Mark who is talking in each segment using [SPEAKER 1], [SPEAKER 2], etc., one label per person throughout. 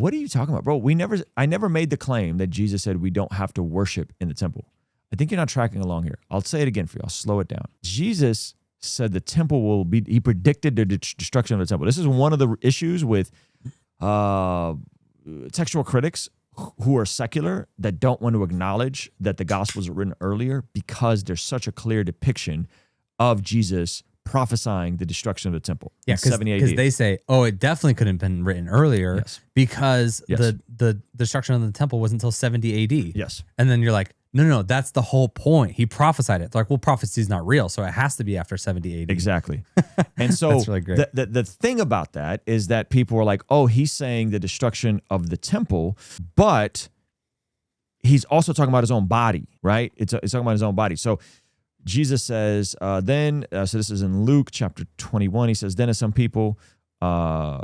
[SPEAKER 1] what are you talking about, bro? I never made the claim that Jesus said we don't have to worship in the temple. I think you're not tracking along here. I'll say it again for you. I'll slow it down. Jesus said the temple will be, he predicted the destruction of the temple. This is one of the issues with textual critics who are secular that don't want to acknowledge that the Gospels were written earlier because there's such a clear depiction of Jesus prophesying the destruction of the temple.
[SPEAKER 2] Yeah, because they say, oh, it definitely couldn't have been written earlier because the destruction of the temple wasn't until 70 AD.
[SPEAKER 1] Yes.
[SPEAKER 2] And then you're like, no, that's the whole point. He prophesied it. They're like, well, prophecy is not real, so it has to be after 70 AD.
[SPEAKER 1] Exactly. And so
[SPEAKER 2] that's really great.
[SPEAKER 1] The thing about that is that people were like, oh, he's saying the destruction of the temple, but he's also talking about his own body, right? It's talking about his own body. So Jesus says, so this is in Luke chapter 21. He says, then as some people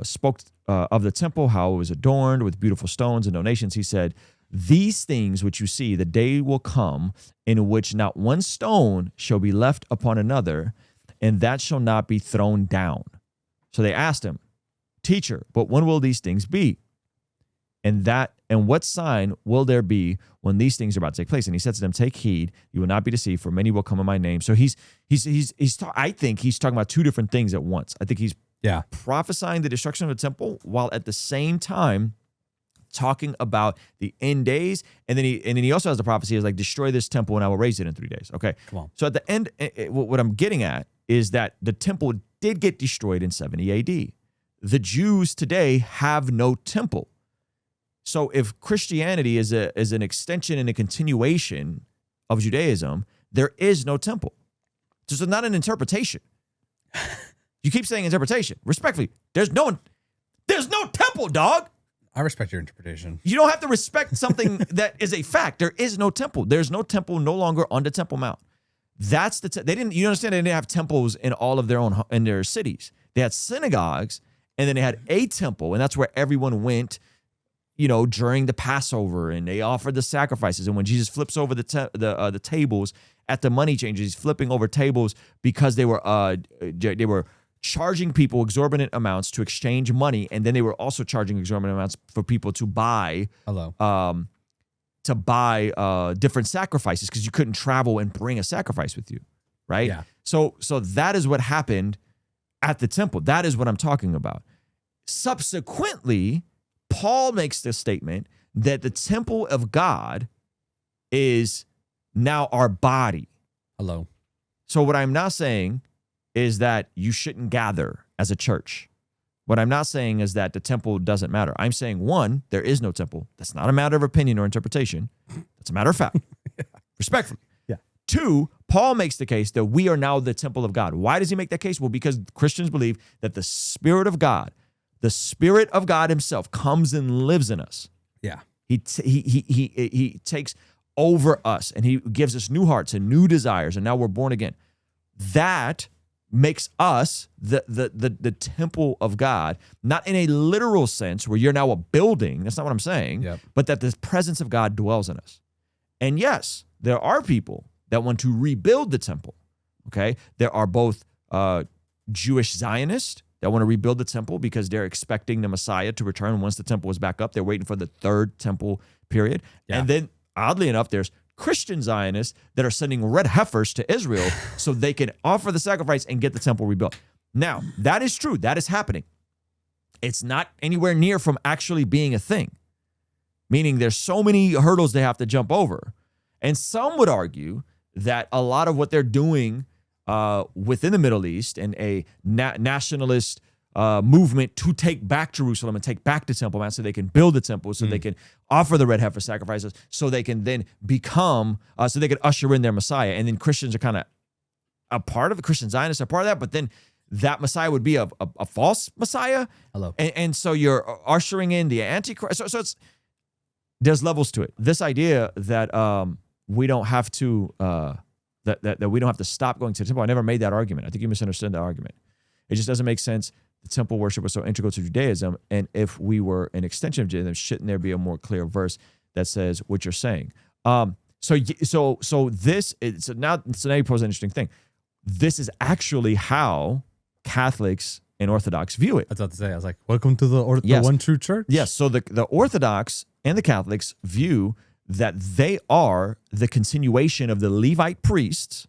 [SPEAKER 1] spoke of the temple, how it was adorned with beautiful stones and donations, he said, these things which you see, the day will come in which not one stone shall be left upon another, and that shall not be thrown down. So they asked him, teacher, but when will these things be? And what sign will there be when these things are about to take place? And he said to them, take heed, you will not be deceived, for many will come in my name. So I think he's talking about two different things at once. I think he's prophesying the destruction of the temple while at the same time talking about the end days. And then he also has the prophecy is like, destroy this temple and I will raise it in 3 days. Okay.
[SPEAKER 2] Come on.
[SPEAKER 1] So at the end, what I'm getting at is that the temple did get destroyed in 70 AD. The Jews today have no temple. So if Christianity is an extension and a continuation of Judaism, there is no temple. So it's not an interpretation. You keep saying interpretation. Respectfully, there's no temple, dog.
[SPEAKER 2] I respect your interpretation.
[SPEAKER 1] You don't have to respect something that is a fact. There is no temple. There's no temple no longer on the Temple Mount. That's they didn't. You understand? They didn't have temples in all of their cities. They had synagogues, and then they had a temple, and that's where everyone went. During the Passover, and they offered the sacrifices. And when Jesus flips over the tables at the money changers, he's flipping over tables because they were charging people exorbitant amounts to exchange money, and then they were also charging exorbitant amounts for people to buy different sacrifices because you couldn't travel and bring a sacrifice with you, right?
[SPEAKER 2] Yeah.
[SPEAKER 1] So that is what happened at the temple. That is what I'm talking about. Subsequently, Paul makes the statement that the temple of God is now our body.
[SPEAKER 2] Hello.
[SPEAKER 1] So what I'm not saying is that you shouldn't gather as a church. What I'm not saying is that the temple doesn't matter. I'm saying, one, there is no temple. That's not a matter of opinion or interpretation. That's a matter of fact. Respectfully.
[SPEAKER 2] Yeah.
[SPEAKER 1] Two, Paul makes the case that we are now the temple of God. Why does he make that case? Well, because Christians believe that the Spirit of God himself comes and lives in us.
[SPEAKER 2] Yeah.
[SPEAKER 1] He takes over us and he gives us new hearts and new desires, and now we're born again. That makes us the temple of God, not in a literal sense where you're now a building. That's not what I'm saying.
[SPEAKER 2] Yep.
[SPEAKER 1] But that the presence of God dwells in us. And yes, there are people that want to rebuild the temple. Okay. There are both Jewish Zionists that want to rebuild the temple because they're expecting the Messiah to return once the temple is back up. They're waiting for the third temple period. Yeah. And then oddly enough, there's Christian Zionists that are sending red heifers to Israel so they can offer the sacrifice and get the temple rebuilt. Now, that is true. That is happening. It's not anywhere near from actually being a thing, meaning there's so many hurdles they have to jump over. And some would argue that a lot of what they're doing within the Middle East and a nationalist movement to take back Jerusalem and take back the Temple Mount so they can build the temple, so they can offer the red heifer sacrifices, so they can then become, so they can usher in their Messiah. And then Christians are kind of a part of it. Christian Zionists are part of that, but then that Messiah would be a false Messiah.
[SPEAKER 2] Hello.
[SPEAKER 1] And so you're ushering in the Antichrist. So there's levels to it. This idea that we don't have to that we don't have to stop going to the temple. I never made that argument. I think you misunderstood that argument. It just doesn't make sense. The temple worship was so integral to Judaism, and if we were an extension of Judaism, shouldn't there be a more clear verse that says what you're saying? So now you pose an interesting thing. This is actually how Catholics and Orthodox view it.
[SPEAKER 2] I was about to say, I was like, welcome to the one true church.
[SPEAKER 1] Yes. So the Orthodox and the Catholics view that they are the continuation of the Levite priests.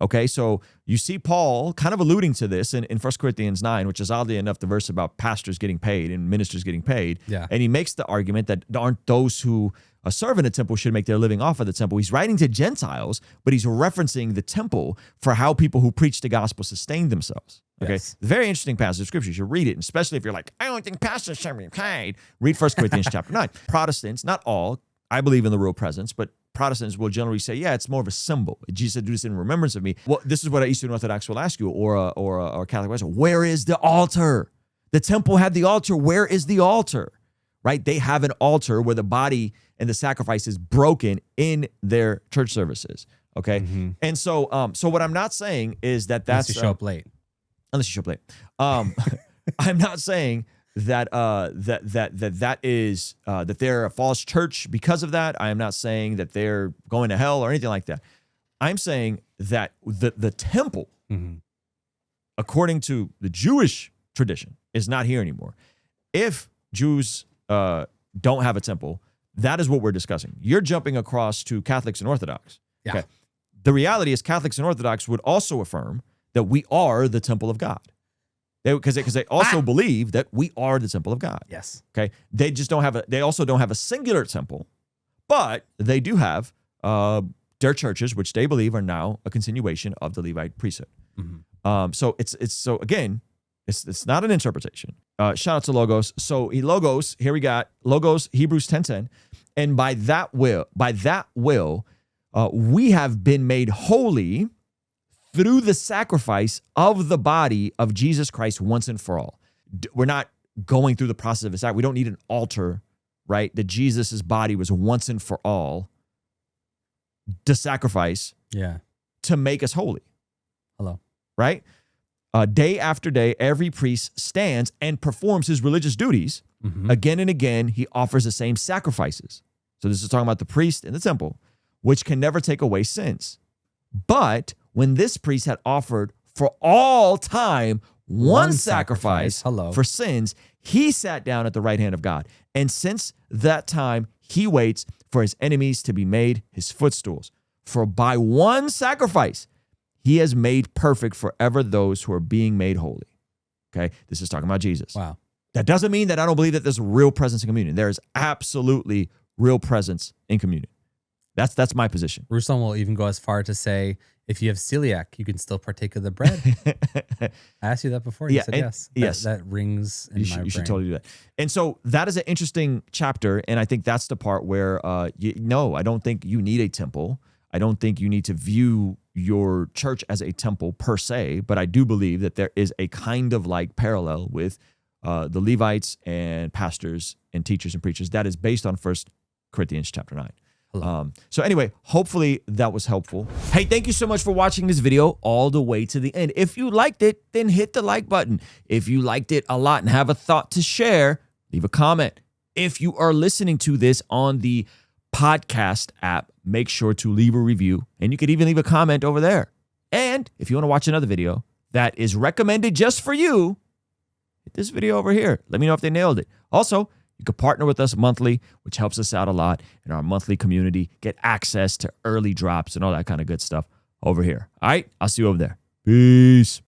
[SPEAKER 1] Okay, so you see Paul kind of alluding to this in 1 Corinthians 9, which is oddly enough the verse about pastors getting paid and ministers getting paid.
[SPEAKER 2] Yeah.
[SPEAKER 1] And he makes the argument that aren't those who serve in the temple should make their living off of the temple. He's writing to Gentiles, but he's referencing the temple for how people who preach the gospel sustain themselves. Okay,
[SPEAKER 2] Yes.
[SPEAKER 1] Very interesting passage of scripture. You should read it, and especially if you're like, I don't think pastors should be paid. Read 1 Corinthians chapter 9. Protestants, not all, I believe in the real presence, but Protestants will generally say, yeah, it's more of a symbol. Jesus said, do this in remembrance of me. Well, this is what an Eastern Orthodox will ask you, or a Catholic will ask you, where is the altar? The temple had the altar. Where is the altar? Right? They have an altar where the body and the sacrifice is broken in their church services. Okay?
[SPEAKER 2] Mm-hmm.
[SPEAKER 1] And so so what I'm not saying is that's...
[SPEAKER 2] Unless you show up late.
[SPEAKER 1] Unless you show up late. I'm not saying that they're a false church because of that. I am not saying that they're going to hell or anything like that. I'm saying that the temple,
[SPEAKER 2] Mm-hmm.
[SPEAKER 1] according to the Jewish tradition, is not here anymore. If Jews don't have a temple, that is what we're discussing. You're jumping across to Catholics and Orthodox.
[SPEAKER 2] Yeah.
[SPEAKER 1] Okay. The reality is Catholics and Orthodox would also affirm that we are the temple of God. Because they also believe that we are the temple of God.
[SPEAKER 2] Yes.
[SPEAKER 1] Okay. They just don't have they also don't have a singular temple, but they do have their churches, which they believe are now a continuation of the Levite priesthood.
[SPEAKER 2] Mm-hmm.
[SPEAKER 1] So it's not an interpretation. Shout out to Logos. So Logos, here we got Logos, Hebrews 10:10. And by that will, we have been made holy through the sacrifice of the body of Jesus Christ once and for all. We're not going through the process of a sacrifice. We don't need an altar, right? That Jesus' body was once and for all the sacrifice to make us holy.
[SPEAKER 2] Hello.
[SPEAKER 1] Right? Day after day, every priest stands and performs his religious duties.
[SPEAKER 2] Mm-hmm.
[SPEAKER 1] Again and again, he offers the same sacrifices. So this is talking about the priest in the temple, which can never take away sins. But when this priest had offered for all time one sacrifice for sins, he sat down at the right hand of God. And since that time, he waits for his enemies to be made his footstools. For by one sacrifice, he has made perfect forever those who are being made holy. Okay, this is talking about Jesus.
[SPEAKER 2] Wow.
[SPEAKER 1] That doesn't mean that I don't believe that there's real presence in communion. There is absolutely real presence in communion. That's my position.
[SPEAKER 2] Ruslan will even go as far to say, if you have celiac, you can still partake of the bread. I asked you that before. And you said yes.
[SPEAKER 1] Yes.
[SPEAKER 2] That rings in my brain.
[SPEAKER 1] You should totally do that. And so that is an interesting chapter. And I think that's the part where, I don't think you need a temple. I don't think you need to view your church as a temple per se. But I do believe that there is a kind of like parallel with the Levites and pastors and teachers and preachers that is based on 1 Corinthians chapter 9. So anyway, hopefully that was helpful. Hey, thank you so much for watching this video all the way to the end. If you liked it, then hit the like button. If you liked it a lot and have a thought to share, leave a comment. If you are listening to this on the podcast app, make sure to leave a review, and you could even leave a comment over there. And if you want to watch another video that is recommended just for you, hit this video over here. Let me know if they nailed it. Also, you can partner with us monthly, which helps us out a lot in our monthly community. Get access to early drops and all that kind of good stuff over here. All right, I'll see you over there. Peace.